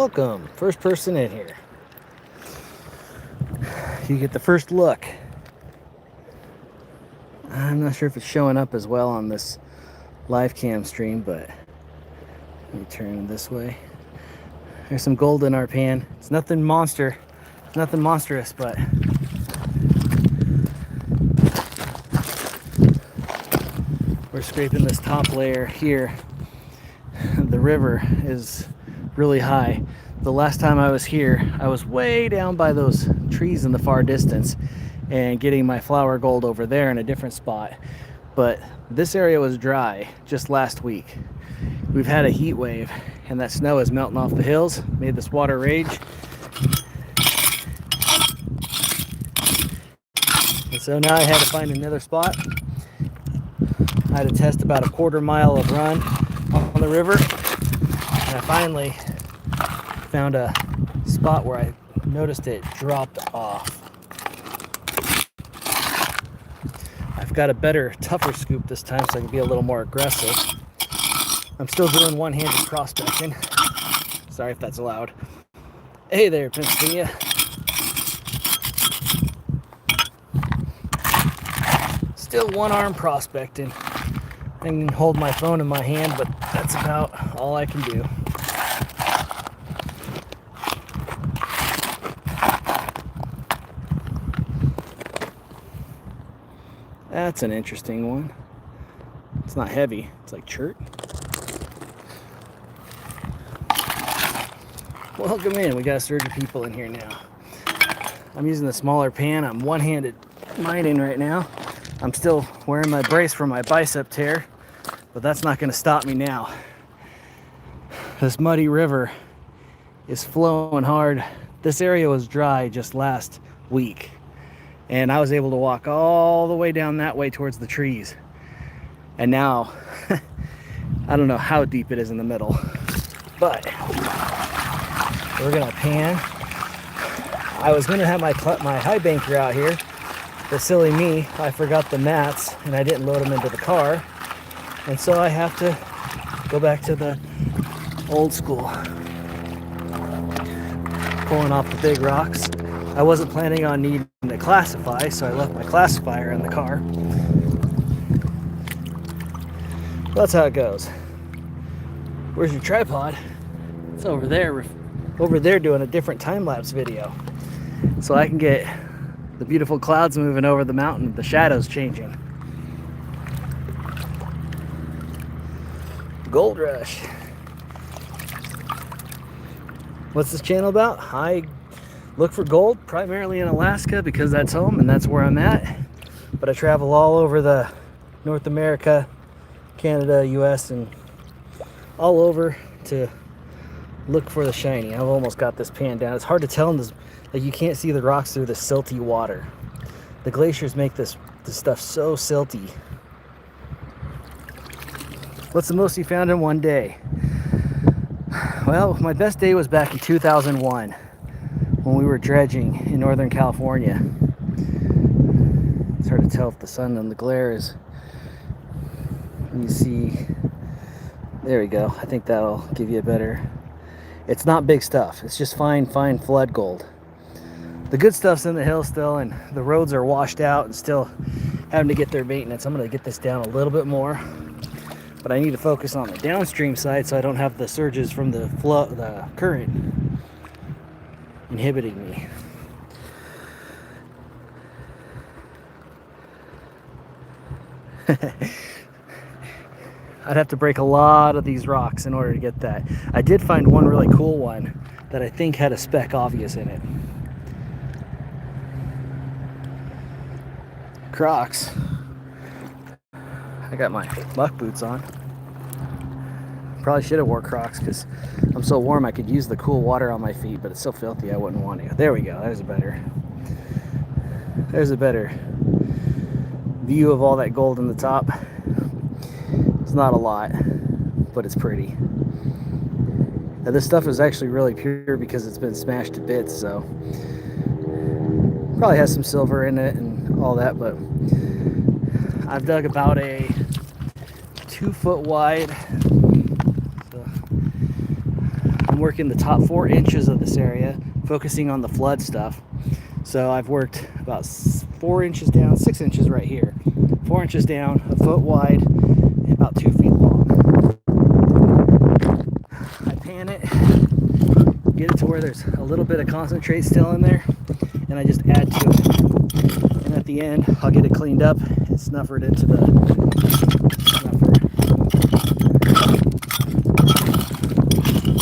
Welcome, first person in here. You get the first look. I'm not sure if it's showing up as well on this live cam stream, but let me turn this way. There's some gold in our pan. It's nothing monstrous, but we're scraping this top layer here. The river is really high. The last time I was here, I was way down by those trees in the far distance and getting my flower gold over there in a different spot. But this area was dry just last week. We've had a heat wave and that snow is melting off the hills, made this water rage. And so now I had to find another spot. I had to test about a quarter mile of run on the river. And I finally found a spot where I noticed it dropped off. I've got a better, tougher scoop this time so I can be a little more aggressive. I'm still doing one-handed prospecting. Sorry if that's loud. Hey there, Pennsylvania. Still one-arm prospecting. I can hold my phone in my hand, but that's about all I can do. That's an interesting one. It's not heavy. It's like chert. Welcome in. We got a surge of people in here now. I'm using the smaller pan. I'm one-handed mining right now. I'm still wearing my brace for my bicep tear, but that's not going to stop me now. This muddy river is flowing hard. This area was dry just last week, and I was able to walk all the way down that way towards the trees. And now, I don't know how deep it is in the middle, but we're gonna pan. I was gonna have my high banker out here, but silly me, I forgot the mats and I didn't load them into the car. And so I have to go back to the old school, pulling off the big rocks. I wasn't planning on needing to classify, so I left my classifier in the car. That's how it goes. Where's your tripod? It's over there doing a different time-lapse video. So I can get the beautiful clouds moving over the mountain, the shadows changing. Gold Rush. What's this channel about? I look for gold primarily in Alaska because that's home and that's where I'm at. But I travel all over the North America, Canada, US, and all over to look for the shiny. I've almost got this pan down. It's hard to tell in this, like you can't see the rocks through the silty water. The glaciers make this stuff so silty. What's the most you found in one day? Well, my best day was back in 2001 when we were dredging in Northern California. It's hard to tell if the sun and the glare is. You see, there we go. I think that'll give you a better. It's not big stuff. It's just fine flood gold. The good stuff's in the hill still, and the roads are washed out and still having to get their maintenance. I'm going to get this down a little bit more, but I need to focus on the downstream side so I don't have the surges from the current inhibiting me. I'd have to break a lot of these rocks in order to get that. I did find one really cool one that I think had a speck obvious in it. Crocs. I got my muck boots on. Probably should have wore Crocs because I'm so warm I could use the cool water on my feet, but it's so filthy I wouldn't want to. There we go. There's a better view of all that gold in the top. It's not a lot, but it's pretty. Now, this stuff is actually really pure because it's been smashed to bits, so probably has some silver in it and all that, but I've dug about a 2 foot wide, so I'm working the top 4 inches of this area, focusing on the flood stuff. So I've worked about 4 inches down, 6 inches right here, 4 inches down, a foot wide, and about 2 feet long. I pan it, get it to where there's a little bit of concentrate still in there, and I just add to it. And at the end, I'll get it cleaned up and snuffer it into the snuffer.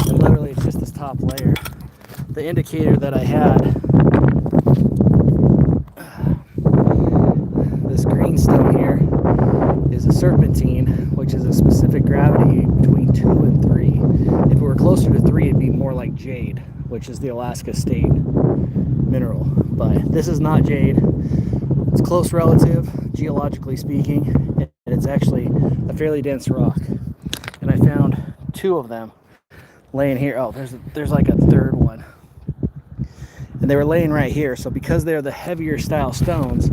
And literally, it's just this top layer. The indicator that I had, this greenstone here, is a serpentine, which is a specific gravity between 2 and 3. If it were closer to 3, it'd be more like jade, which is the Alaska state mineral. But this is not jade. It's close relative, geologically speaking, and it's actually a fairly dense rock. And I found 2 of them laying here. Oh, there's like a third one. And they were laying right here. So because they're the heavier style stones,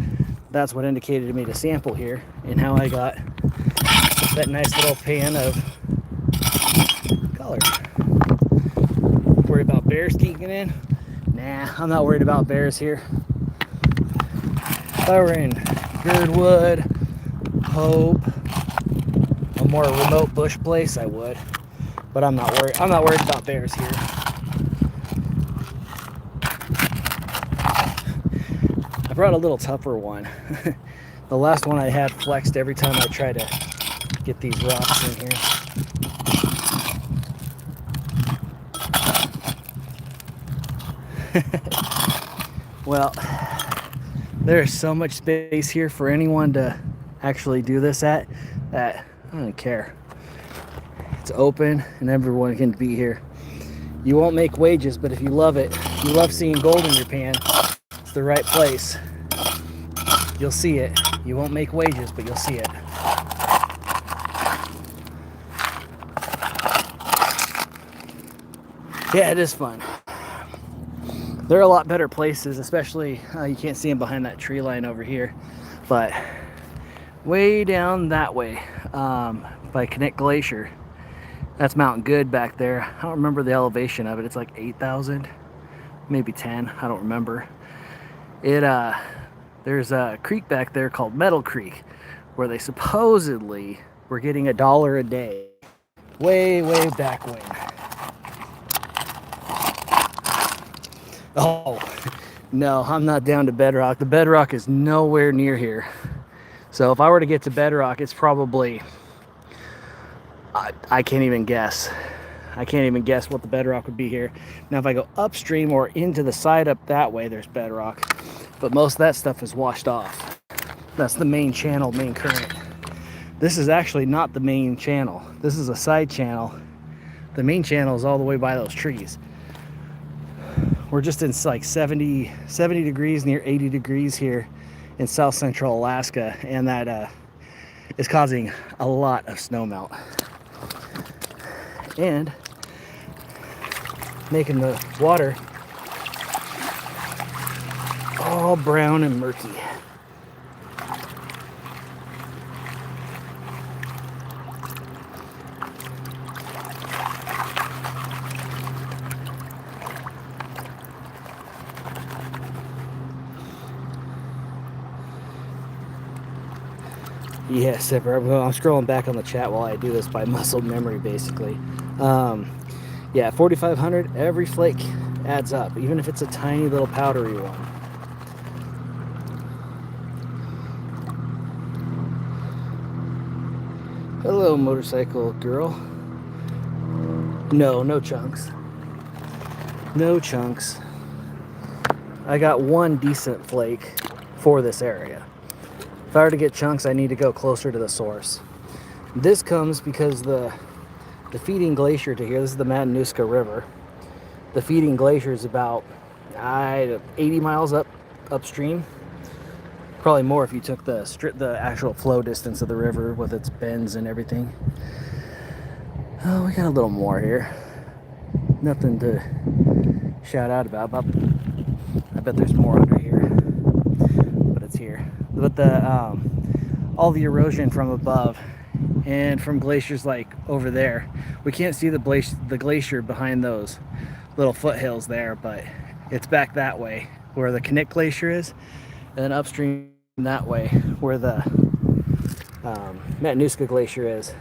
that's what indicated to me to sample here, and how I got that nice little pan of color. Worried about bears geeking in? Nah, I'm not worried about bears here. If I were in Girdwood, Hope, a more remote bush place, I would. But I'm not worried. I'm not worried about bears here. I brought a little tougher one. The last one I had flexed every time I try to get these rocks in here. Well, there's so much space here for anyone to actually do this at that I don't care. It's open and everyone can be here. You won't make wages, but if you love it, you love seeing gold in your pan, it's the right place. You'll see it. You won't make wages, but you'll see it. Yeah, it is fun. There are a lot better places, especially you can't see them behind that tree line over here, but way down that way by Connect Glacier, that's Mount Good back there. I don't remember the elevation of it. It's like 8,000, maybe 10. I don't remember. There's a creek back there called Metal Creek, where they supposedly were getting $1 a day, way back when. Oh, no, I'm not down to bedrock. The bedrock is nowhere near here. So if I were to get to bedrock, it's probably, I can't even guess. I can't even guess what the bedrock would be here. Now, if I go upstream or into the side up that way, there's bedrock. But most of that stuff is washed off. That's the main channel, main current. This is actually not the main channel. This is a side channel. The main channel is all the way by those trees. We're just in like 70 degrees, near 80 degrees here in south central Alaska, and that is causing a lot of snowmelt and making the water all brown and murky. Yes, I'm scrolling back on the chat while I do this by muscle memory, basically. Yeah, 4,500, every flake adds up, even if it's a tiny little powdery one. Hello, motorcycle girl. No chunks. No chunks. I got one decent flake for this area. If I were to get chunks, I need to go closer to the source. This comes because the feeding glacier to here, this is the Matanuska River. The feeding glacier is about 80 miles upstream. Probably more if you took the actual flow distance of the river with its bends and everything. Oh, we got a little more here. Nothing to shout out about, but I bet there's more under here. But it's here. But all the erosion from above and from glaciers like over there. We can't see the glacier behind those little foothills there, but it's back that way where the Knik Glacier is, and then upstream that way where the Matanuska Glacier is.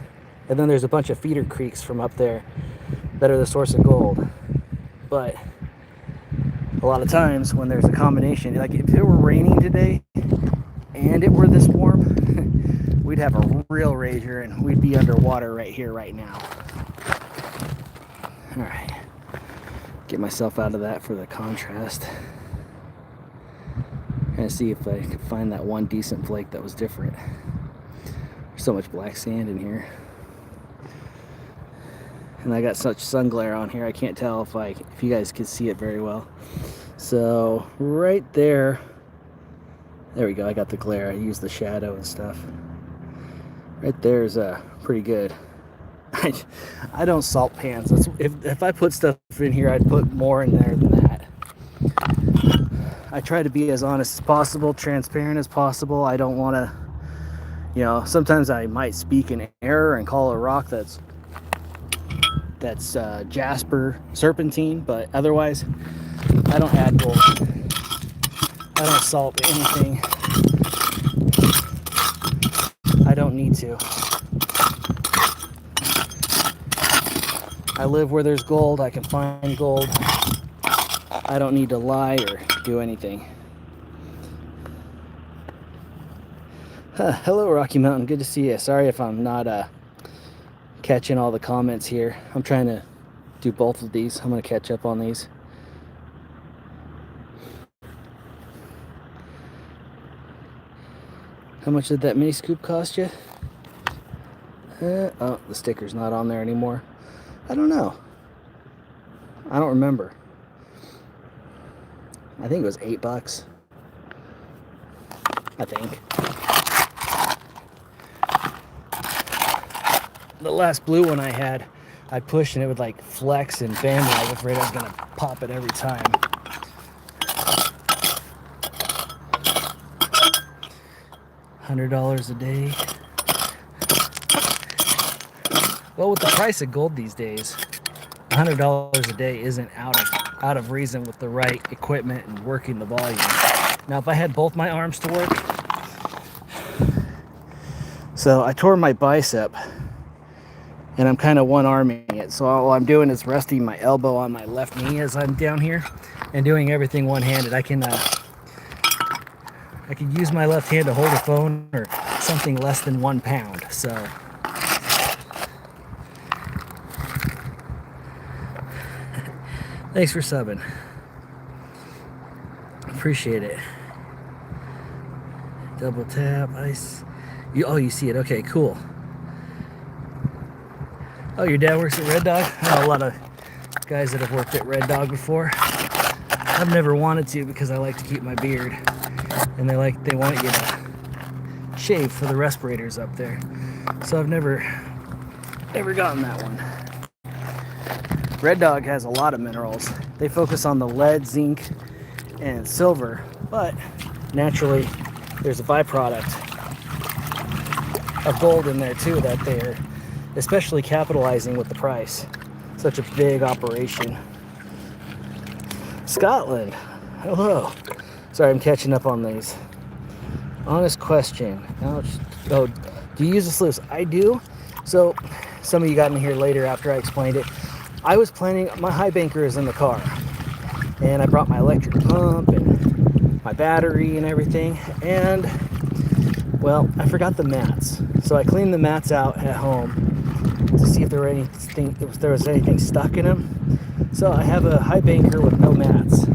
And then there's a bunch of feeder creeks from up there that are the source of gold. But a lot of times when there's a combination, like if it were raining today and it were this warm, we'd have a real rager and we'd be underwater right here, right now. All right, get myself out of that for the contrast. And see if I could find that one decent flake that was different. There's so much black sand in here. And I got such sun glare on here, I can't tell if you guys can see it very well. So right there we go, I got the glare, I used the shadow and stuff. Right there is pretty good. I don't salt pans. If I put stuff in here, I'd put more in there than that. I try to be as honest as possible, transparent as possible. I don't want to, you know, sometimes I might speak in error and call a rock that's jasper serpentine, but otherwise I don't add gold. I don't salt anything. I don't need to. I live where there's gold. I can find gold. I don't need to lie or do anything. Hello, Rocky Mountain. Good to see you. Sorry if I'm not catching all the comments here. I'm trying to do both of these. I'm going to catch up on these. How much did that mini scoop cost you? Oh, the sticker's not on there anymore. I don't know. I don't remember. I think it was $8. I think. The last blue one I had, I pushed and it would like flex and bend, and I was afraid I was gonna pop it every time. $100 a day. Well, with the price of gold these days, $100 a day isn't out of reason with the right equipment and working the volume. Now, if I had both my arms to work, so I tore my bicep, and I'm kind of one-arming it. So all I'm doing is resting my elbow on my left knee as I'm down here, and doing everything one-handed. I can use my left hand to hold a phone or something less than 1 pound. So thanks for subbing. Appreciate it. Double tap, ice. You see it. Okay, cool. Oh, your dad works at Red Dog? I know a lot of guys that have worked at Red Dog before. I've never wanted to because I like to keep my beard. And they want you to shave for the respirators up there. So I've never gotten that one. Red Dog has a lot of minerals. They focus on the lead, zinc, and silver, but naturally there's a byproduct of gold in there too that they're especially capitalizing with the price. Such a big operation. Scotland, hello. Sorry, I'm catching up on these. Honest question. Ouch. Oh, do you use a sluice? I do. So some of you got in here later after I explained it. I was planning, my high banker is in the car, and I brought my electric pump and my battery and everything, and well, I forgot the mats. So I cleaned the mats out at home to see if there was anything stuck in them. So I have a high banker with no mats.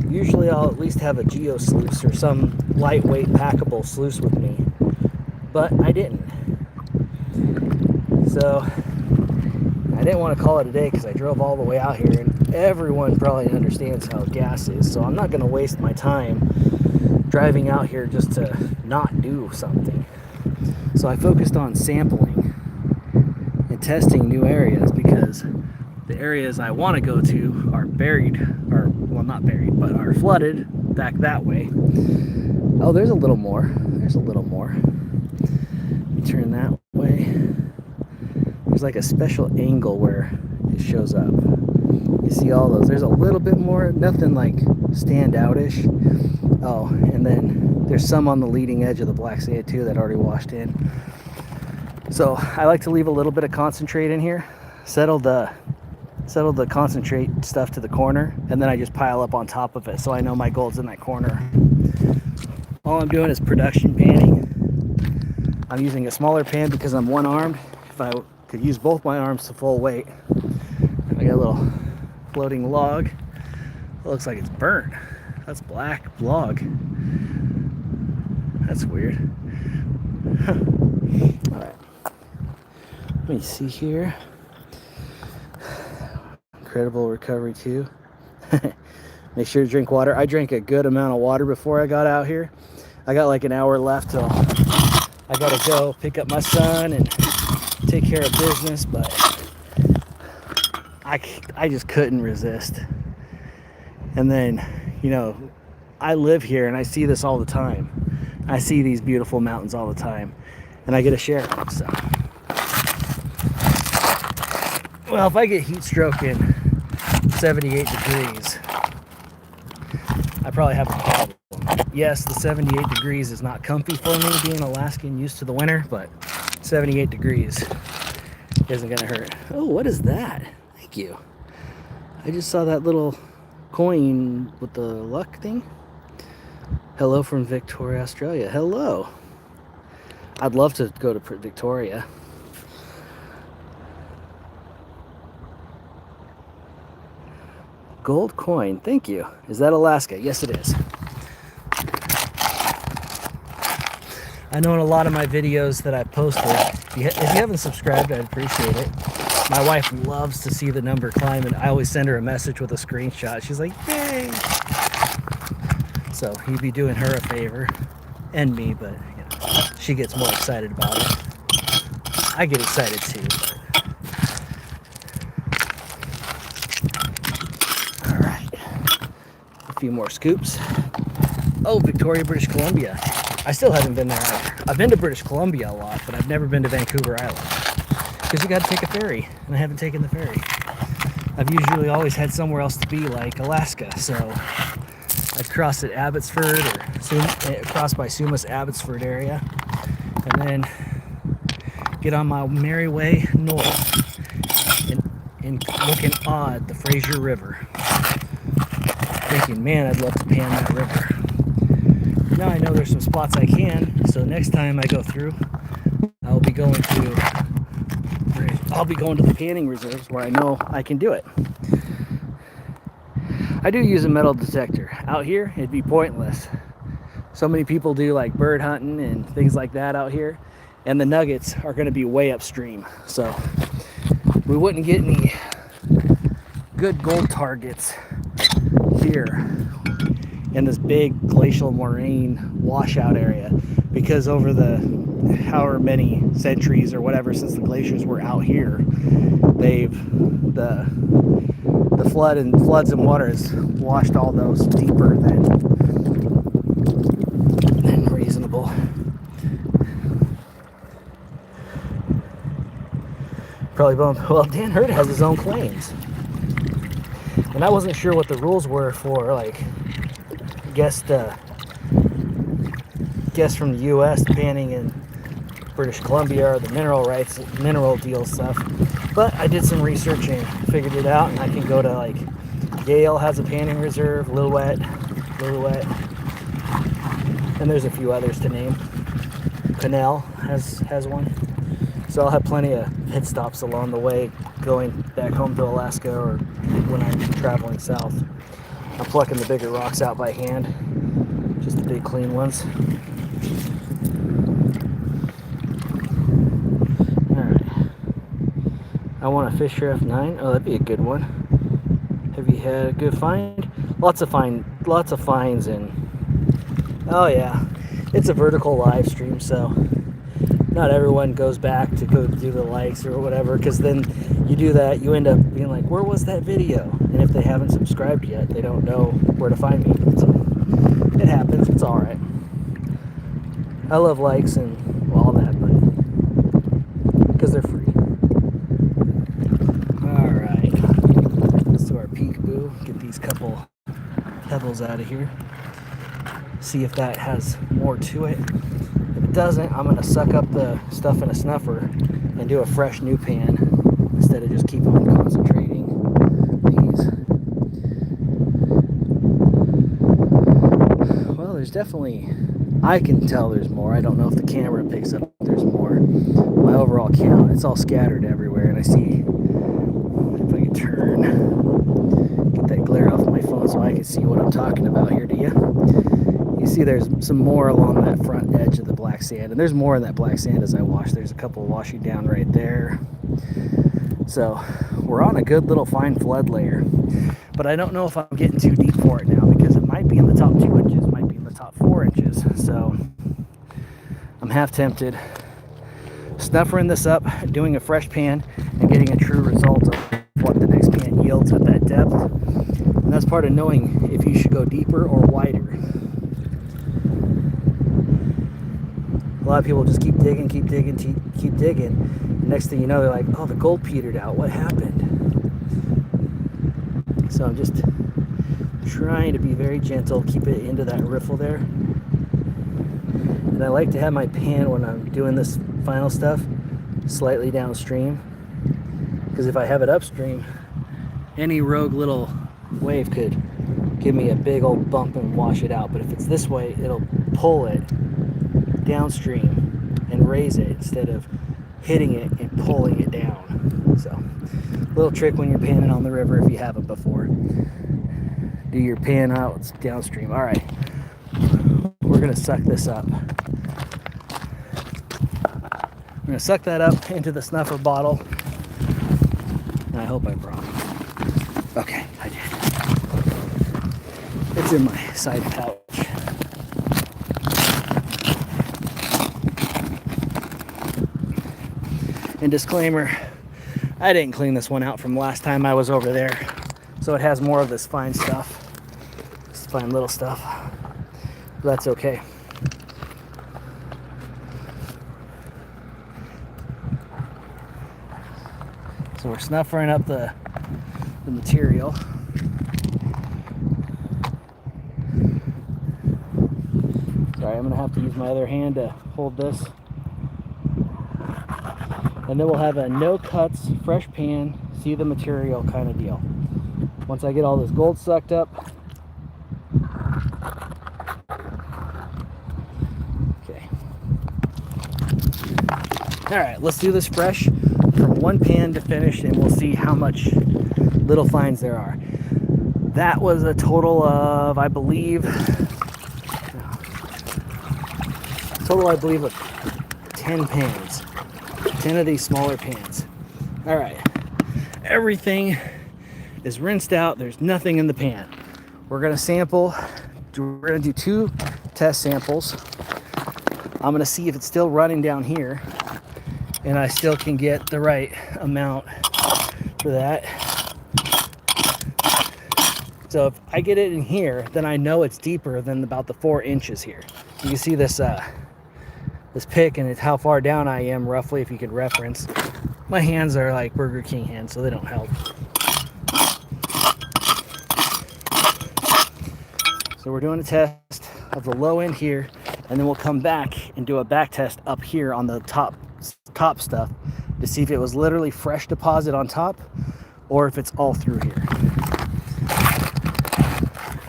Usually I'll at least have a geo sluice or some lightweight packable sluice with me, but I didn't. So I didn't want to call it a day because I drove all the way out here, and everyone probably understands how gas is, so I'm not going to waste my time driving out here just to not do something. So I focused on sampling and testing new areas because the areas I want to go to are buried, or well, not buried, but are flooded back that way. Oh, there's a little more. There's a little more. Let me turn that way. there's like a special angle where it shows up. You see all those. There's a little bit more, nothing like standout-ish. Oh, and then there's some on the leading edge of the black sand too that already washed in. So I like to leave a little bit of concentrate in here, settle the concentrate stuff to the corner, and then I just pile up on top of it so I know my gold's in that corner. All I'm doing is production panning. I'm using a smaller pan because I'm one-armed. If I could use both my arms to full weight. I got a little floating log. It looks like it's burnt. That's black log. That's weird. Huh. All right. Let me see here. Incredible recovery too. Make sure to drink water. I drank a good amount of water before I got out here. I got like an hour left till I gotta go pick up my son and take care of business, but I just couldn't resist. And then, you know, I live here and I see this all the time. I see these beautiful mountains all the time, and I get to share them. So, well, if I get heat stroke in 78 degrees, I probably have a problem. Yes, the 78 degrees is not comfy for me being Alaskan, used to the winter, but 78 degrees isn't gonna hurt. Oh, what is that? Thank you. I just saw that little coin with the luck thing. Hello from Victoria, Australia. Hello. I'd love to go to Victoria. Gold coin, thank you. Is that Alaska? Yes, it is. I know in a lot of my videos that I posted, if you haven't subscribed, I'd appreciate it. My wife loves to see the number climb, and I always send her a message with a screenshot. She's like, yay! So he'd be doing her a favor, and me, but you know, she gets more excited about it. I get excited too. All right, a few more scoops. Oh, Victoria, British Columbia. I still haven't been there either. I've been to British Columbia a lot, but I've never been to Vancouver Island. Because you got to take a ferry, and I haven't taken the ferry. I've usually always had somewhere else to be, like Alaska, so I'd cross at Abbotsford, or cross by Sumas Abbotsford area, and then get on my merry way north and look in awe at the Fraser River. Thinking, man, I'd love to pan that river. Now I know there's some spots I can, so next time I go through, I'll be going to the panning reserves where I know I can do it. I do use a metal detector. Out here, it'd be pointless. So many people do like bird hunting and things like that out here, and the nuggets are going to be way upstream. So we wouldn't get any good gold targets here in this big glacial moraine washout area, because over the however many centuries or whatever since the glaciers were out here, the floods and water has washed all those deeper than reasonable. Probably well, Dan Hurd has his own claims, and I wasn't sure what the rules were for like guests from the U.S. panning in British Columbia, or the mineral deal stuff. But I did some research and figured it out, and I can go to like Yale has a panning reserve, Lillooet, and there's a few others to name. Canal has one. So I'll have plenty of pit stops along the way going back home to Alaska, or when I'm traveling south. I'm plucking the bigger rocks out by hand, just the big clean ones. Alright. I want a Fisher F9. Oh, that'd be a good one. Have you had a good find? Lots of finds in. Oh yeah. It's a vertical live stream, so not everyone goes back to go do the likes or whatever, because then you do that, you end up being like, where was that video? And if they haven't subscribed yet, they don't know where to find me. So it happens. It's all right. I love likes and all that, but because they're free. comes out of here. See if that has more to it. If it doesn't, I'm gonna suck up the stuff in a snuffer and do a fresh new pan instead of just keep on concentrating these. Well, there's definitely, I can tell there's more. I don't know if the camera picks up there's more. My overall count, it's all scattered everywhere, and I see, if I can turn, get that glare off my phone so I can see what I'm talking about here. Do you see there's some more along that front edge of the black sand, and there's more in that black sand as I wash. There's a couple washing down right there. So we're on a good little fine flood layer, but I don't know if I'm getting too deep for it now, because it might be in the top 2 inches, might be in the top 4 inches. So I'm half tempted snuffering this up, doing a fresh pan, and getting a true result of what the next pan yields at that depth. And that's part of knowing if you should go deeper or wider. A lot of people just keep digging, keep digging, keep digging. And next thing you know, they're like, oh, the gold petered out. What happened? So I'm just trying to be very gentle, keep it into that riffle there. And I like to have my pan, when I'm doing this final stuff, slightly downstream, because if I have it upstream, any rogue little wave could give me a big old bump and wash it out. But if it's this way, it'll pull it downstream and raise it instead of hitting it and pulling it down. So little trick when you're panning on the river, if you haven't before. Do your pan out downstream. All right, we're gonna suck this up. I'm gonna suck that up into the snuffer bottle. And I hope I brought it. Okay, I did. It's in my side pouch. And disclaimer, I didn't clean this one out from last time I was over there, so it has more of this fine stuff, this fine little stuff. But that's okay. So we're snuffering up the material. Sorry, I'm gonna have to use my other hand to hold this. And then we'll have a no cuts, fresh pan, see the material kind of deal. Once I get all this gold sucked up. Okay. All right, let's do this fresh from one pan to finish, and we'll see how much little fines there are. That was a total of, I believe, of 10 pans. 10 of these smaller pans. All right, everything is rinsed out. There's nothing in the pan. We're gonna sample. We're gonna do 2 test samples. I'm gonna see if it's still running down here and I still can get the right amount for that. So if I get it in here, then I know it's deeper than about the 4 inches here. You can see this this pick, and it's how far down I am roughly, if you could reference. My hands are like Burger King hands, so they don't help. So we're doing a test of the low end here, and then we'll come back and do a back test up here on the top stuff to see if it was literally fresh deposit on top or if it's all through here.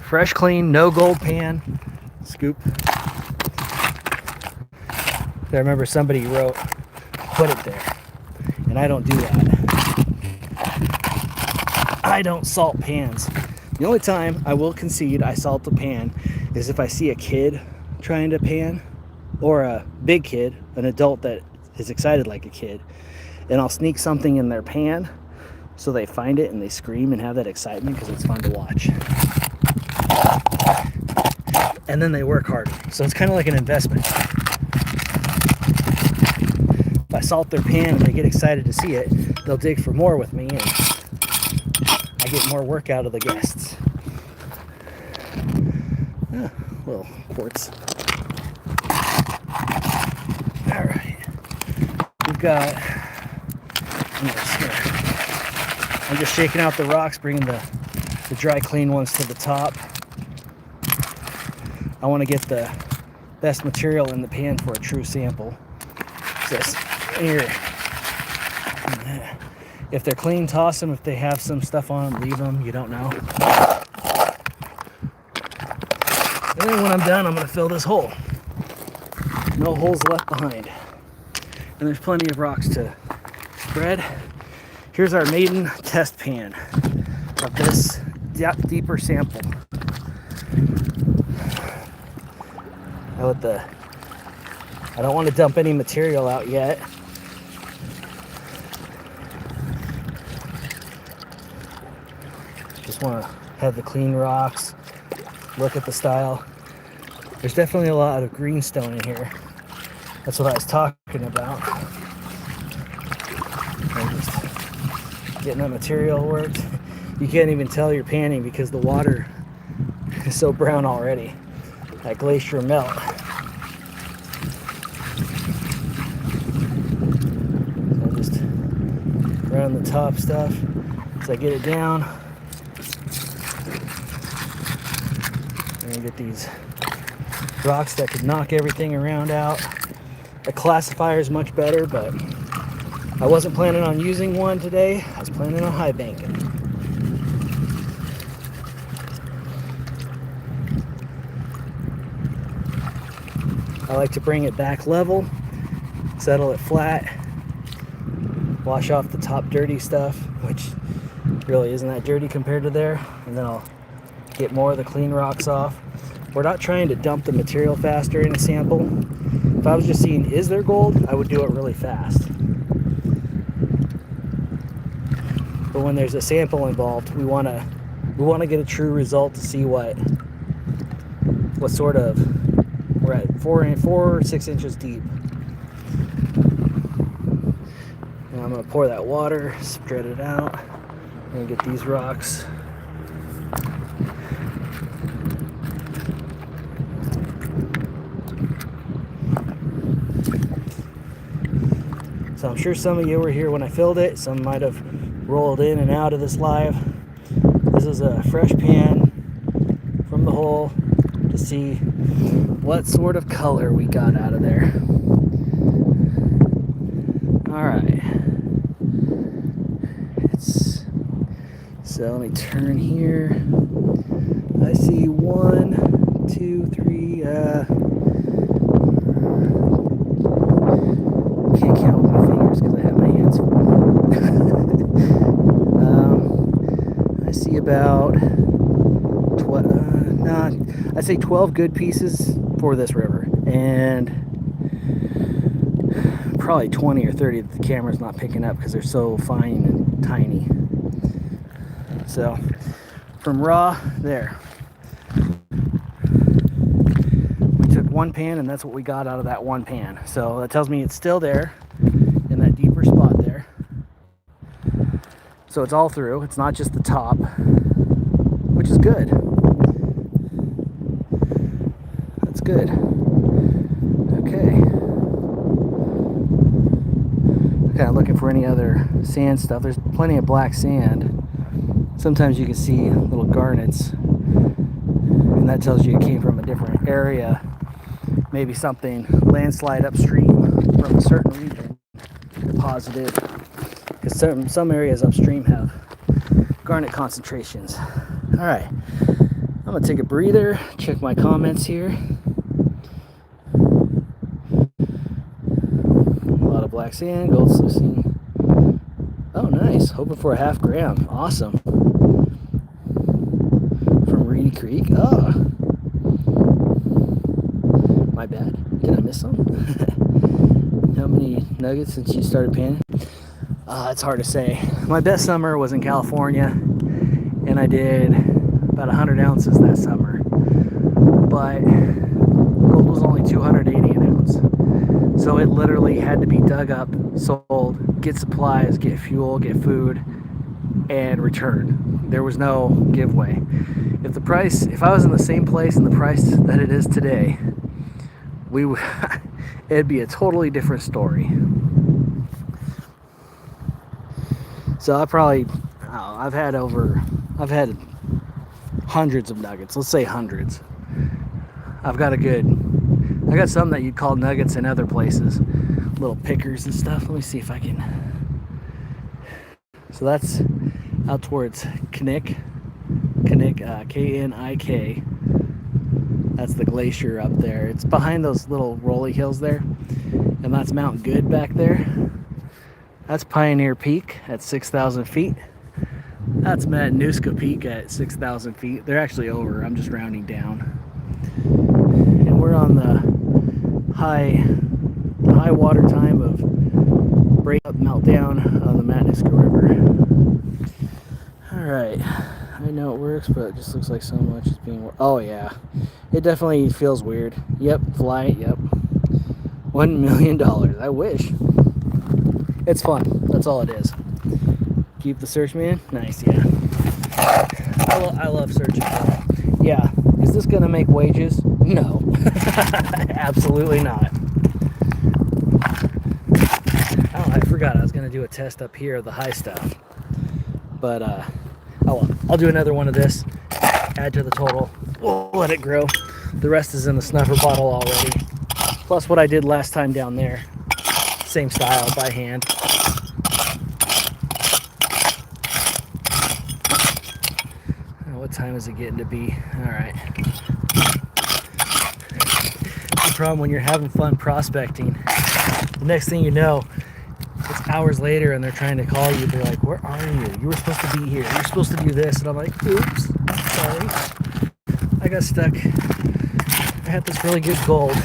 Fresh, clean, no gold pan, scoop. I remember somebody wrote, put it there, and I don't do that. I don't salt pans. The only time I will concede I salt a pan is if I see a kid trying to pan, or a big kid, an adult that is excited like a kid, and I'll sneak something in their pan so they find it and they scream and have that excitement because it's fun to watch. And then they work harder. So it's kind of like an investment. If I salt their pan and they get excited to see it, they'll dig for more with me, and I get more work out of the guests. Little quartz. All right, we've got, I'm just shaking out the rocks, bringing the dry clean ones to the top. I want to get the best material in the pan for a true sample. So here, if they're clean, toss them. If they have some stuff on them, leave them. You don't know. And then when I'm done, I'm going to fill this hole. No holes left behind. And there's plenty of rocks to spread. Here's our maiden test pan of this deeper sample. I don't want to dump any material out yet. Just want to have the clean rocks, look at the style. There's definitely a lot of greenstone in here. That's what I was talking about. I'm just getting that material worked. You can't even tell you're panning because the water is so brown already. That glacier melt. So I'm just around the top stuff as I get it down. And get these rocks that could knock everything around out. The classifier is much better, but I wasn't planning on using one today. I was planning on high banking. I like to bring it back level, settle it flat, wash off the top dirty stuff, which really isn't that dirty compared to there, and then I'll get more of the clean rocks off. We're not trying to dump the material faster in a sample. If I was just seeing, is there gold, I would do it really fast. But when there's a sample involved, we want to get a true result to see what sort of, we're at 4 or 6 inches deep. Now I'm going to pour that water, spread it out, and get these rocks. So I'm sure some of you were here when I filled it. Some might have rolled in and out of this live. This is a fresh pan from the hole to see what sort of color we got out of there. All right. So let me turn here. I see 1, 2, 3. Can't count with my fingers because I have my hands full. I see about 12. I'd say 12 good pieces for this river, and probably 20 or 30 that the camera's not picking up because they're so fine and tiny. So from raw there, we took one pan, and that's what we got out of that one pan. So that tells me it's still there in that deeper spot there. So it's all through. It's not just the top, which is good. That's good. Okay. Kind of looking for any other sand stuff. There's plenty of black sand. Sometimes you can see little garnets, and that tells you it came from a different area. Maybe something landslide upstream from a certain region deposited, because some areas upstream have garnet concentrations. All right, I'm gonna take a breather, check my comments here. A lot of black sand, gold sluicing. Oh, nice. Hoping for a 0.5 gram. Awesome. From Reedy Creek. Oh. My bad. Did I miss some? How many nuggets since you started panning? It's hard to say. My best summer was in California, and I did about 100 ounces that summer. But gold was only 280 an ounce. So it literally had to be dug up, sold, get supplies, get fuel, get food, and return. There was no giveaway. If I was in the same place in the price that it is today, it'd be a totally different story. So I've had hundreds of nuggets. Let's say hundreds. I've got I got some that you'd call nuggets in other places, little pickers and stuff. Let me see if I can. So that's out towards Knik, K-N-I-K. That's the glacier up there. It's behind those little rolly hills there, and that's Mount Good back there. That's Pioneer Peak at 6,000 feet. That's Matanuska Peak at 6,000 feet. They're actually over. I'm just rounding down. And we're on the high water time of breakup meltdown on the Matanuska River. All right. I know it works, but it just looks like so much is being... Oh, yeah. It definitely feels weird. Yep, fly, yep. $1 million. I wish. It's fun. That's all it is. Keep the search man? Nice, yeah. I love searching. Yeah. Is this going to make wages? No. Absolutely not. Oh, I forgot. I was going to do a test up here of the high stuff. But, oh well. I'll do another one of this. Add to the total. We'll let it grow. The rest is in the snuffer bottle already. Plus what I did last time down there. Same style, by hand. What time is it getting to be? Alright. The problem when you're having fun prospecting, the next thing you know, it's hours later and they're trying to call you. They're like, where are you? You were supposed to be here. You're supposed to do this. And I'm like, oops, sorry. I got stuck. I had this really good gold.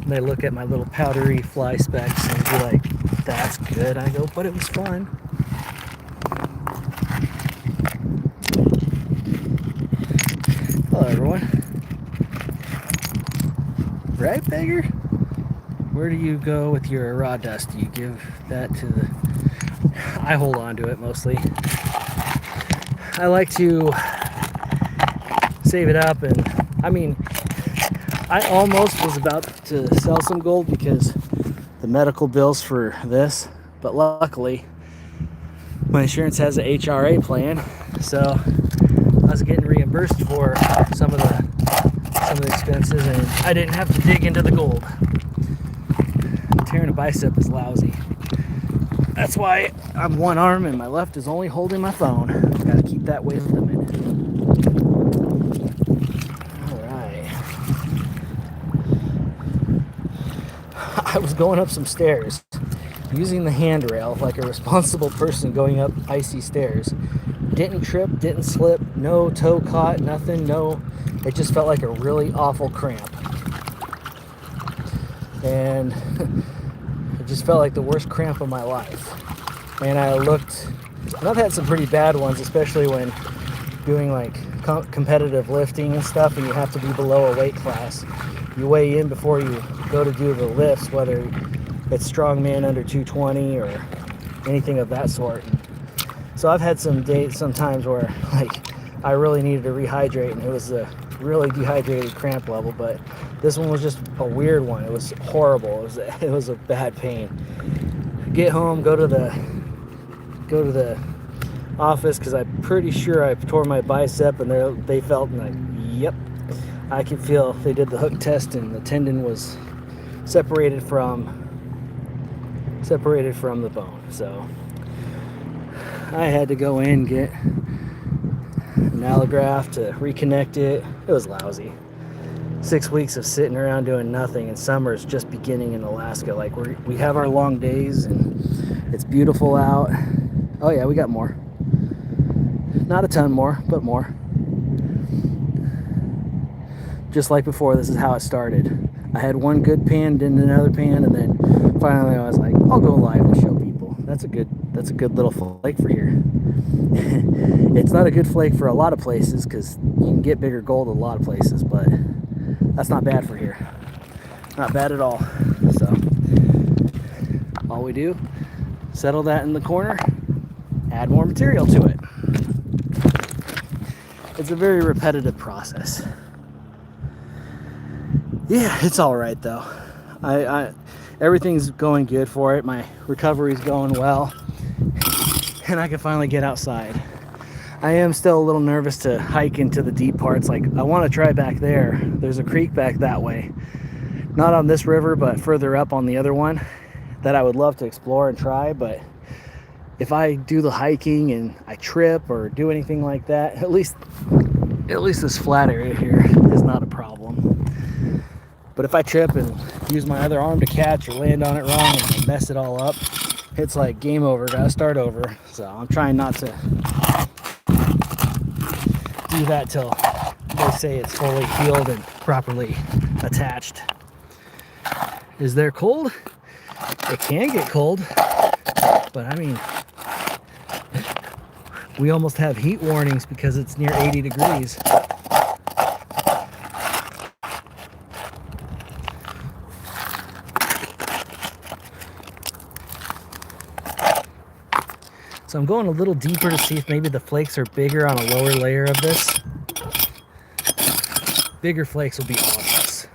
And they look at my little powdery fly specs and be like, that's good. I go, but it was fun. Hello, everyone. Right, beggar? Where do you go with your raw dust? Do you give that to the... I hold on to it mostly. I like to save it up, and I mean, I almost was about to sell some gold because the medical bills for this, but luckily my insurance has an HRA plan, so I was getting reimbursed for some of the expenses, and I didn't have to dig into the gold. Tearing a bicep is lousy. That's why I'm one arm and my left is only holding my phone. Gotta keep that weight limited. Alright. I was going up some stairs using the handrail like a responsible person going up icy stairs. Didn't trip, didn't slip, no toe caught, nothing, no. It just felt like a really awful cramp. And it just felt like the worst cramp of my life. And I looked, and I've had some pretty bad ones, especially when doing like competitive lifting and stuff, and you have to be below a weight class. You weigh in before you go to do the lifts, whether it's strongman under 220 or anything of that sort. So I've had some times where like I really needed to rehydrate, and it was a really dehydrated cramp level, but this one was just a weird one. It was horrible. It was a bad pain. Get home, go to the office because I'm pretty sure I tore my bicep, and they felt like, yep, I could feel. They did the hook test, and the tendon was separated from the bone. So I had to go in, get an allograft to reconnect it. It was lousy. 6 weeks of sitting around doing nothing, and summer is just beginning in Alaska. Like we have our long days and it's beautiful out. Oh yeah, we got more. Not a ton more, but more. Just like before, this is how it started. I had one good pan, then another pan, and then finally I was like, I'll go live and show people. That's a good little flake for here. It's not a good flake for a lot of places because you can get bigger gold a lot of places, but that's not bad for here. Not bad at all. So all we do, settle that in the corner, add more material to it. It's a very repetitive process. Yeah, it's all right though. Everything's going good for it. My recovery's going well, and I can finally get outside. I am still a little nervous to hike into the deep parts. Like, I want to try back there. There's a creek back that way. Not on this river, but further up on the other one that I would love to explore and try. But if I do the hiking and I trip or do anything like that, at least this flat area here is not a problem. But if I trip and use my other arm to catch or land on it wrong and mess it all up, it's like game over, gotta start over. So I'm trying not to do that till they say it's fully healed and properly attached. Is there cold? It can get cold, but I mean, we almost have heat warnings because it's near 80 degrees. So I'm going a little deeper to see if maybe the flakes are bigger on a lower layer of this. Bigger flakes will be awesome.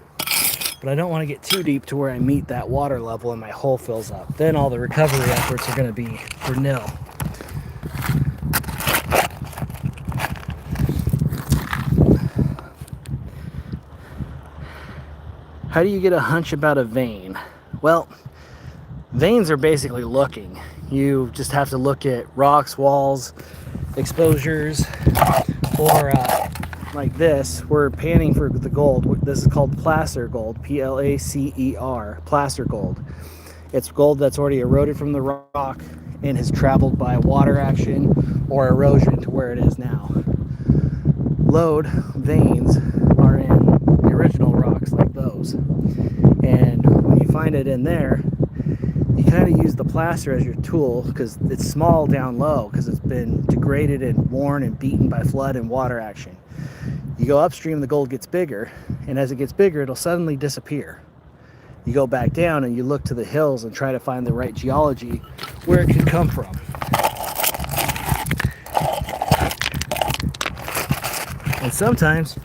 But I don't want to get too deep to where I meet that water level and my hole fills up. Then all the recovery efforts are going to be for nil. How do you get a hunch about a vein? Well, veins are basically looking. You just have to look at rocks, walls, exposures, or like this, we're panning for the gold. This is called placer gold, P-L-A-C-E-R, placer gold. It's gold that's already eroded from the rock and has traveled by water action or erosion to where it is now. Lode veins are in the original rocks like those. And when you find it in there, you kind of use the placer as your tool because it's small down low because it's been degraded and worn and beaten by flood and water action. You go upstream, the gold gets bigger, and as it gets bigger, it'll suddenly disappear. You go back down and you look to the hills and try to find the right geology where it could come from. And sometimes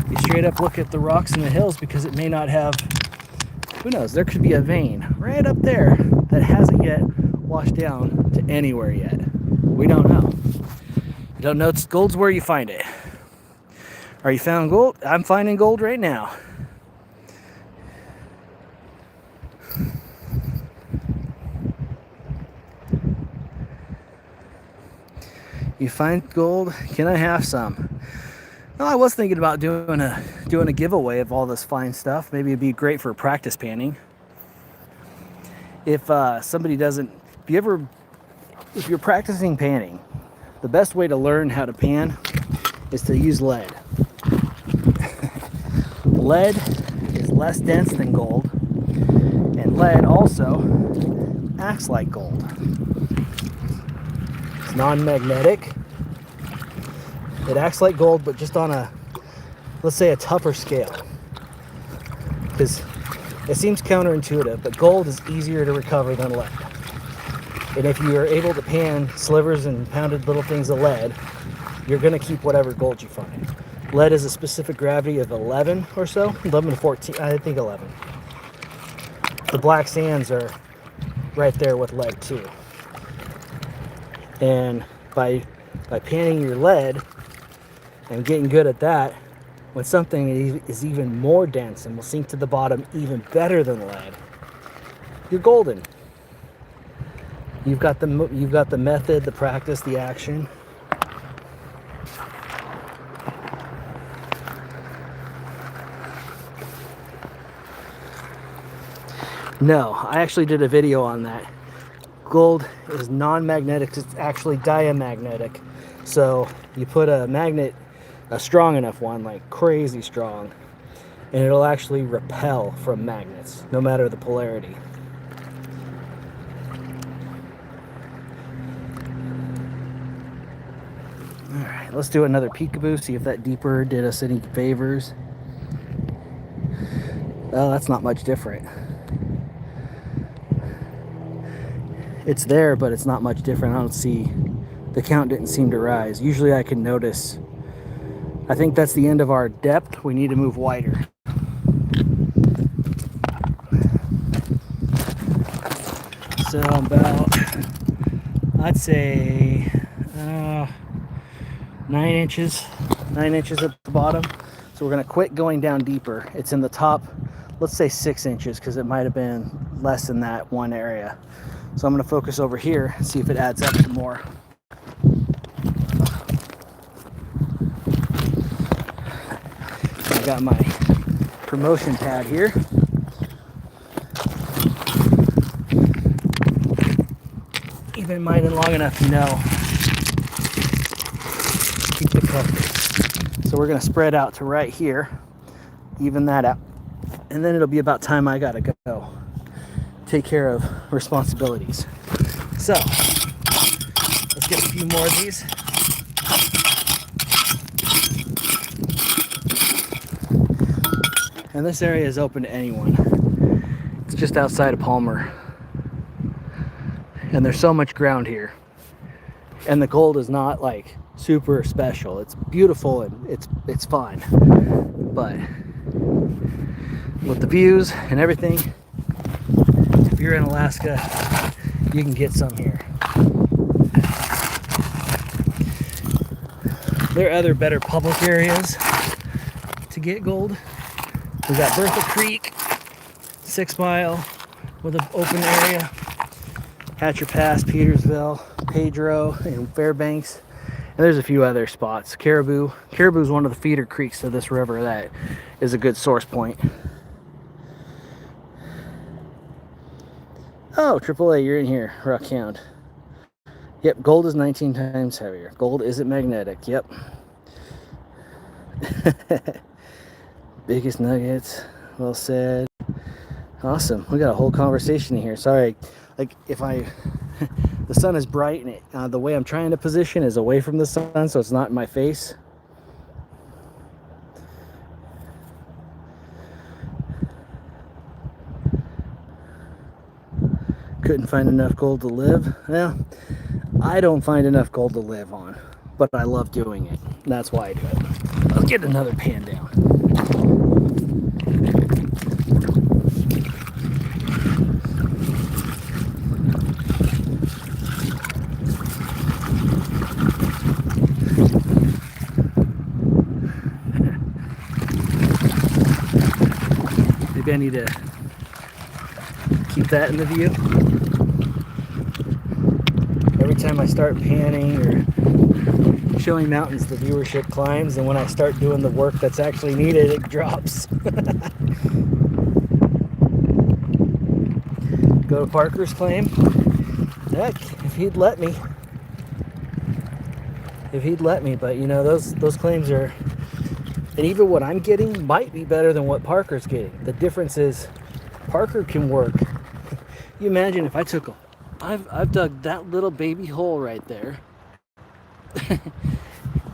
you straight up look at the rocks in the hills because it may not have, who knows, there could be a vein right up there that hasn't yet washed down to anywhere yet. We don't know. You don't know, it's gold's where you find it. Are you found gold? I'm finding gold right now. You find gold? Can I have some? Well, I was thinking about doing a giveaway of all this fine stuff. Maybe it'd be great for practice panning. If somebody doesn't, if you're practicing panning, the best way to learn how to pan is to use lead. Lead is less dense than gold, and lead also acts like gold. It's non-magnetic. It acts like gold, but just on a, let's say, a tougher scale. Because it seems counterintuitive, but gold is easier to recover than lead. And if you are able to pan slivers and pounded little things of lead, you're going to keep whatever gold you find. Lead is a specific gravity of 11 or so, 11 to 14, I think 11. The black sands are right there with lead too. And by panning your lead and getting good at that, when something is even more dense and will sink to the bottom even better than lead, you're golden. You've got the method, the practice, the action. No, I actually did a video on that. Gold is non-magnetic, it's actually diamagnetic. So you put a magnet, a strong enough one, like crazy strong, and it'll actually repel from magnets, no matter the polarity. All right, let's do another peekaboo, see if that deeper did us any favors. Well, that's not much different. It's there, but it's not much different. I don't see, the count didn't seem to rise. Usually I can notice. I think that's the end of our depth. We need to move wider. So about, I'd say 9 inches, 9 inches at the bottom. So we're gonna quit going down deeper. It's in the top, let's say 6 inches, because it might have been less in that one area. So I'm gonna focus over here and see if it adds up to more. I got my promotion pad here. You've been mining long enough to know. Keep the focus. So we're gonna spread out to right here, even that out, and then it'll be about time I gotta go take care of responsibilities. So let's get a few more of these. And this area is open to anyone. It's just outside of Palmer. And there's so much ground here. And the gold is not like super special. It's beautiful and it's fine. But with the views and everything, if you're in Alaska, you can get some here. There are other better public areas to get gold. We got Bertha Creek, 6 Mile with an open area, Hatcher Pass, Petersville, Pedro, and Fairbanks. And there's a few other spots. Caribou. Caribou is one of the feeder creeks to this river that is a good source point. Oh, AAA, you're in here, Rockhound. Yep, gold is 19 times heavier. Gold isn't magnetic, yep. Biggest nuggets, well said. Awesome, we got a whole conversation in here. Sorry, like if the sun is bright and the way I'm trying to position is away from the sun, so it's not in my face. Couldn't find enough gold to live. Well, I don't find enough gold to live on, but I love doing it. That's why I do it. Let's get another pan down. Maybe I need to keep that in the view. Every time I start panning or showing mountains, the viewership climbs, and when I start doing the work that's actually needed, it drops. Go to Parker's claim. Heck, if he'd let me. But you know, those claims are, and even what I'm getting might be better than what Parker's getting. The difference is Parker can work. You imagine if I took I've dug that little baby hole right there.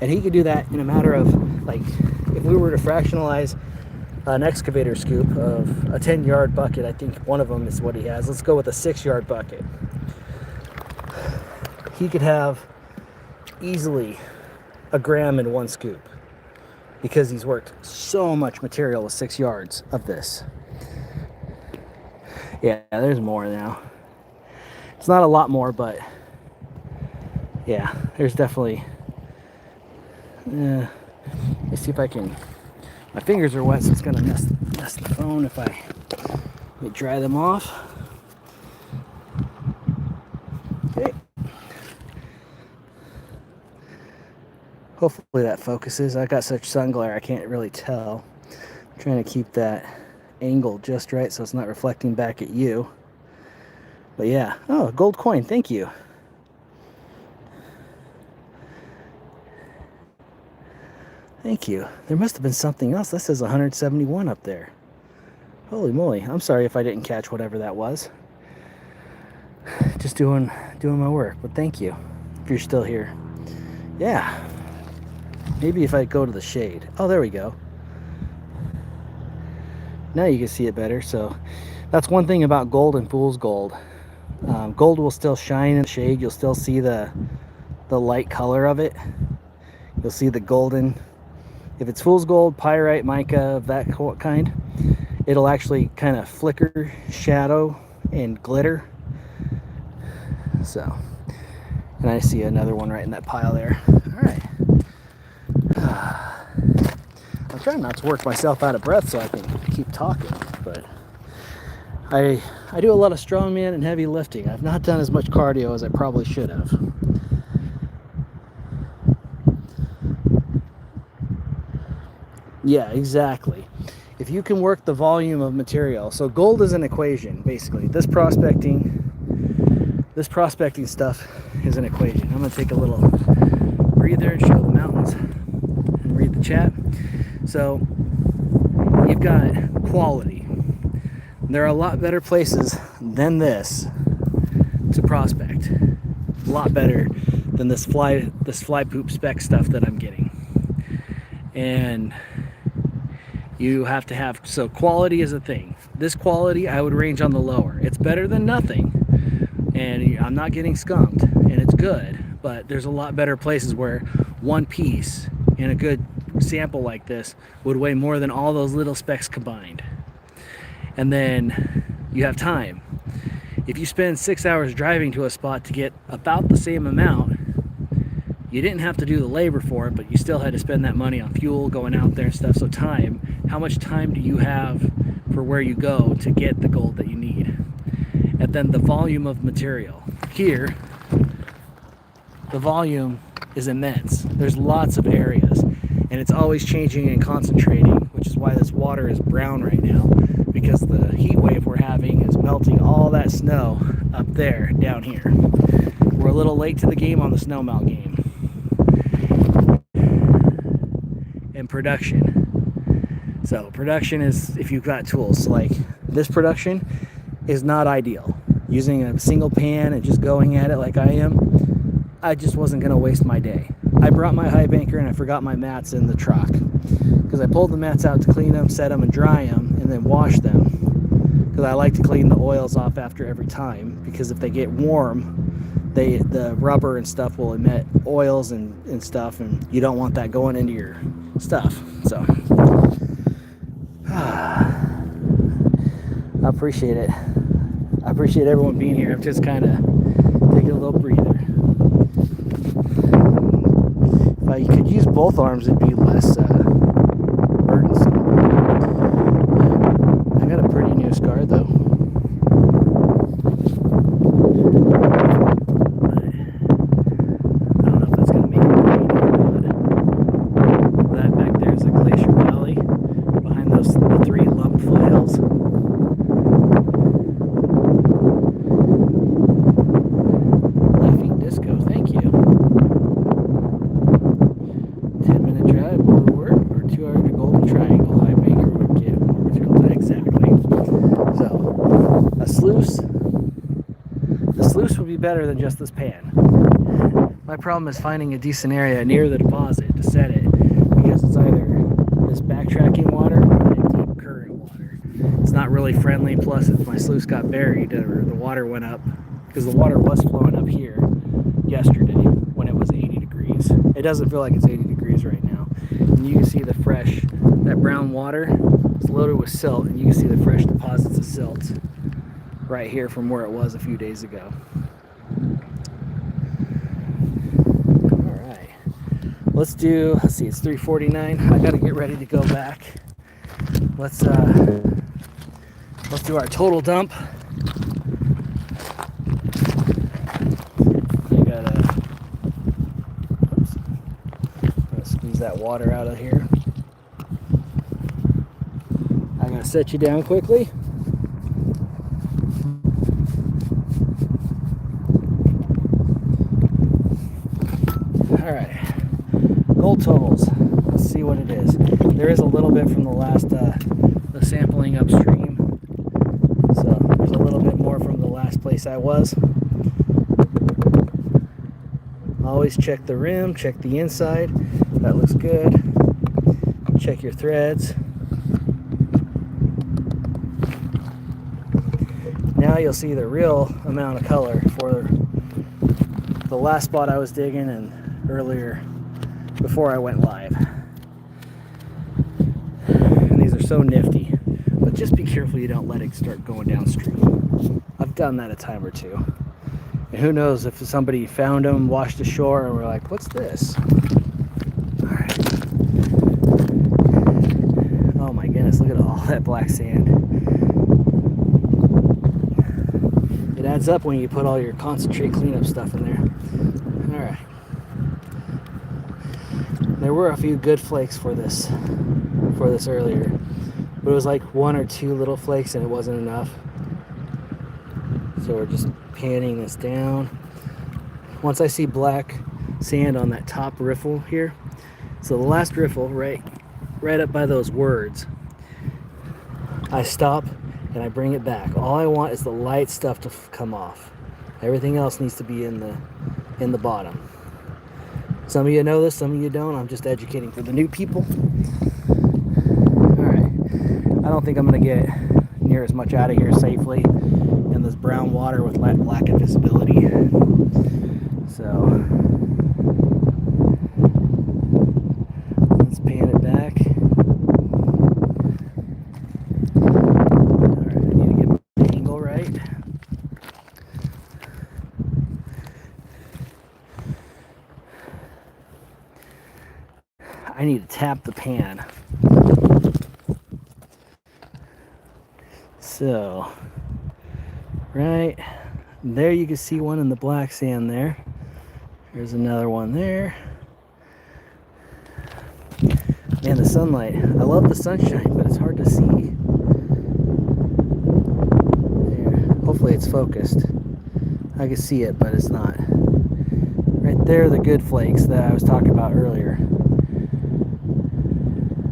And he could do that in a matter of, like, if we were to fractionalize an excavator scoop of a 10-yard bucket, I think one of them is what he has. Let's go with a 6-yard bucket. He could have easily a gram in one scoop because he's worked so much material with 6 yards of this. Yeah, there's more now. It's not a lot more, but yeah, there's definitely. Let's see if I can. My fingers are wet, so it's gonna mess the phone if let me dry them off. Okay. Hopefully that focuses. I got such sun glare I can't really tell. I'm trying to keep that angle just right so it's not reflecting back at you. But yeah, oh, gold coin, thank you. Thank you. There must have been something else. That says 171 up there. Holy moly. I'm sorry if I didn't catch whatever that was. Just doing my work, but thank you if you're still here. Yeah. Maybe if I go to the shade. Oh, there we go. Now you can see it better. So that's one thing about gold and fool's gold. Gold will still shine in the shade. You'll still see the light color of it. You'll see the golden. If it's fool's gold, pyrite, mica, of that kind, it'll actually kind of flicker, shadow, and glitter. So, and I see another one right in that pile there. All right, I'm trying not to work myself out of breath so I can keep talking, but I do a lot of strongman and heavy lifting. I've not done as much cardio as I probably should have. Yeah, exactly. If you can work the volume of material, so gold is an equation, basically. This prospecting stuff is an equation. I'm gonna take a little breather and show the mountains and read the chat. So you've got quality. There are a lot better places than this to prospect. A lot better than this fly poop spec stuff that I'm getting. And you have to have, so quality is a thing. This quality I would range on the lower. It's better than nothing, and I'm not getting skunked, and it's good, but there's a lot better places where one piece in a good sample like this would weigh more than all those little specks combined. And then you have time. If you spend 6 hours driving to a spot to get about the same amount, you didn't have to do the labor for it, but you still had to spend that money on fuel, going out there and stuff. So time, how much time do you have for where you go to get the gold that you need? And then the volume of material. Here, the volume is immense. There's lots of areas, and it's always changing and concentrating, which is why this water is brown right now, because the heat wave we're having is melting all that snow up there down here. We're a little late to the game on the snowmelt game. And production. So production is if you've got tools. Like this production is not ideal. Using a single pan and just going at it like I am, I just wasn't going to waste my day. I brought my high banker and I forgot my mats in the truck, because I pulled the mats out to clean them, set them and dry them, and then wash them, because I like to clean the oils off after every time, because if they get warm, the rubber and stuff will emit oils and stuff, and you don't want that going into your stuff. So I appreciate it. I appreciate everyone being here. I'm just kind of taking a little breather. If I could use both arms, it'd be less burdensome. I got a pretty new scar though. Better than just this pan. My problem is finding a decent area near the deposit to set it, because it's either this backtracking water or the deep current water. It's not really friendly, plus if my sluice got buried or the water went up, because the water was flowing up here yesterday when it was 80 degrees. It doesn't feel like it's 80 degrees right now. And you can see the fresh, that brown water is loaded with silt, and you can see the fresh deposits of silt right here from where it was a few days ago. Let's see, it's 3:49. I gotta get ready to go back. Let's do our total dump. I gotta squeeze that water out of here. I'm gonna set you down quickly. All right. Gold totals. Let's see what it is. There is a little bit from the last the sampling upstream, so there's a little bit more from the last place I was. Always check the rim, check the inside. That looks good. Check your threads. Now you'll see the real amount of color for the last spot I was digging and earlier before I went live. And these are so nifty, but just be careful you don't let it start going downstream. I've done that a time or two, and who knows if somebody found them, washed ashore, and we're like, what's this? All right. that black sand. It adds up when you put all your concentrate cleanup stuff in there. All right. There were a few good flakes for this earlier, but it was like 1 or 2 little flakes and it wasn't enough. So we're just panning this down. Once I see black sand on that top riffle here, so the last riffle right up by those words, I stop and I bring it back. All I want is the light stuff to come off. Everything else needs to be in the bottom. Some of you know this, some of you don't. I'm just educating for the new people. All right. I don't think I'm going to get near as much out of here safely in this brown water with lack of visibility. So let's pan it back. All right, I need to get the angle right. I need to tap the pan. So, right there you can see one in the black sand there. There's another one there. Man, the sunlight. I love the sunshine, but it's hard to see. There. Hopefully it's focused. I can see it, but it's not. Right there are the good flakes that I was talking about earlier.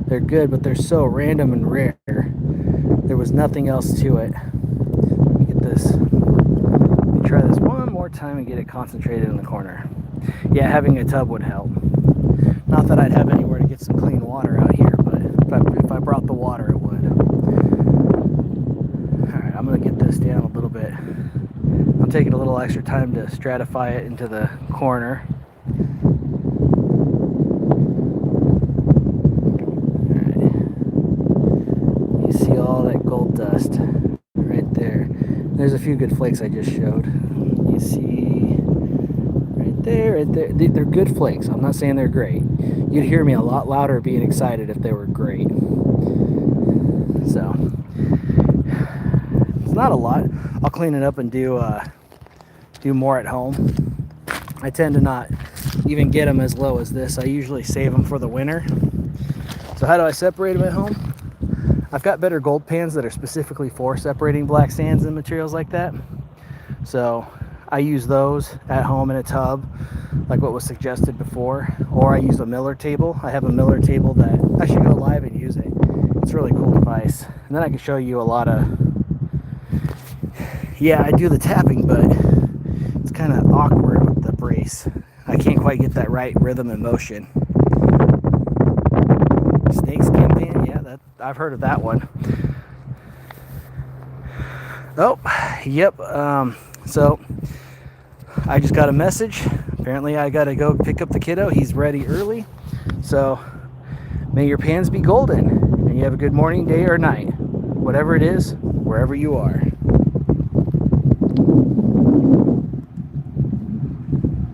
They're good, but they're so random and rare. There was nothing else to it. Let me get this. Let me try this one more time and get it concentrated in the corner. Yeah, having a tub would help. Not that I'd have anywhere to get some clean water out here, but if I brought the water, it would. Alright, I'm going to get this down a little bit. I'm taking a little extra time to stratify it into the corner. Dust right there. There's a few good flakes I just showed. You see right there. They're good flakes. I'm not saying they're great. You'd hear me a lot louder being excited if they were great. So it's not a lot. I'll clean it up and do more at home. I tend to not even get them as low as this. I usually save them for the winter. So how do I separate them at home? I've got better gold pans that are specifically for separating black sands and materials like that. So I use those at home in a tub, like what was suggested before, or I use a Miller table. I have a Miller table that I should go live and use it. It's a really cool device. And then I can show you a lot of, yeah, I do the tapping, but it's kind of awkward with the brace. I can't quite get that right rhythm and motion. Snakeskin pan, yeah, I've heard of that one. Oh, yep. So I just got a message. Apparently I got to go pick up the kiddo. He's ready early. So may your pans be golden and you have a good morning, day, or night. Whatever it is, wherever you are.